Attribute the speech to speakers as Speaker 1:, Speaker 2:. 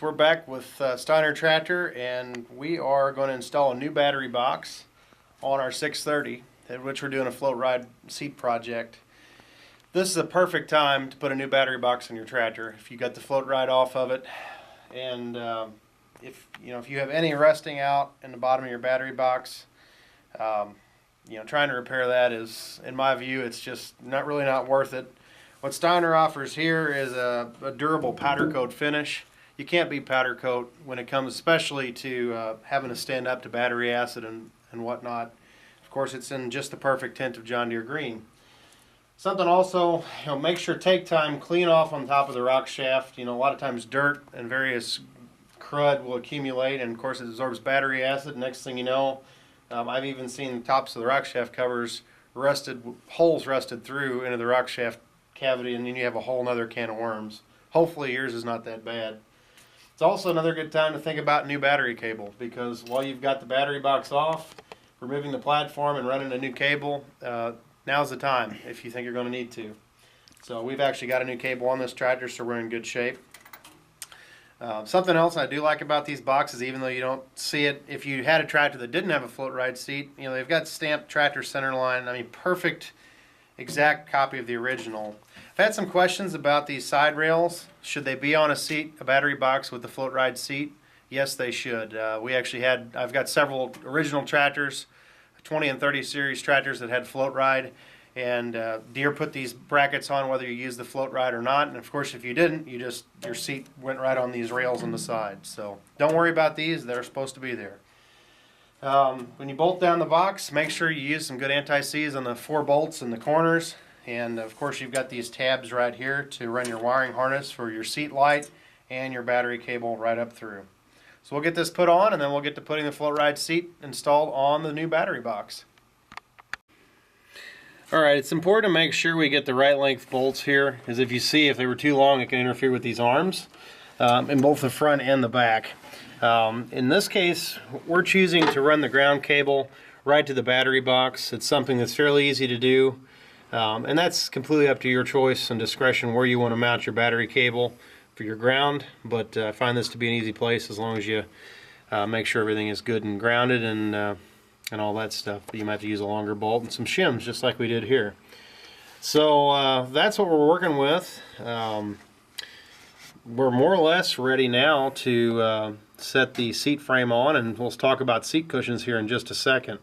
Speaker 1: We're back with Steiner Tractor, and we are going to install a new battery box on our 630, at which we're doing a float ride seat project. This is a perfect time to put a new battery box in your tractor if you got the float ride off of it, and if you have any rusting out in the bottom of your battery box, trying to repair that is, in my view, it's just not worth it. What Steiner offers here is a durable powder coat finish. You can't beat powder coat when it comes especially to having to stand up to battery acid and whatnot. Of course, it's in just the perfect tint of John Deere green. Something also, make sure take time, clean off on top of the rock shaft. A lot of times dirt and various crud will accumulate, and of course it absorbs battery acid. Next thing you know, I've even seen the tops of the rock shaft covers holes rusted through into the rock shaft cavity, and then you have a whole nother can of worms. Hopefully yours is not that bad. It's also another good time to think about new battery cable, because while you've got the battery box off, removing the platform and running a new cable, now's the time if you think you're going to need to. So we've actually got a new cable on this tractor, so we're in good shape. Something else I do like about these boxes, even though you don't see it, if you had a tractor that didn't have a float ride seat, they've got stamped tractor center line. I mean, perfect, exact copy of the original. I've had some questions about these side rails. Should they be on a battery box with the float ride seat? Yes, they should. I've got several original tractors, 20 and 30 series tractors that had float ride, and Deere put these brackets on whether you use the float ride or not. And of course, if you didn't, your seat went right on these rails on the side. So don't worry about these; they're supposed to be there. When you bolt down the box, make sure you use some good anti-seize on the 4 bolts in the corners. And of course, you've got these tabs right here to run your wiring harness for your seat light and your battery cable right up through. So we'll get this put on, and then we'll get to putting the float ride seat installed on the new battery box. Alright, it's important to make sure we get the right length bolts here, because if they were too long, it can interfere with these arms in both the front and the back. In this case, we're choosing to run the ground cable right to the battery box. It's something that's fairly easy to do. And that's completely up to your choice and discretion where you want to mount your battery cable for your ground, but I find this to be an easy place as long as you make sure everything is good and grounded and all that stuff. But you might have to use a longer bolt and some shims just like we did here. So that's what we're working with. We're more or less ready now to set the seat frame on, and we'll talk about seat cushions here in just a second.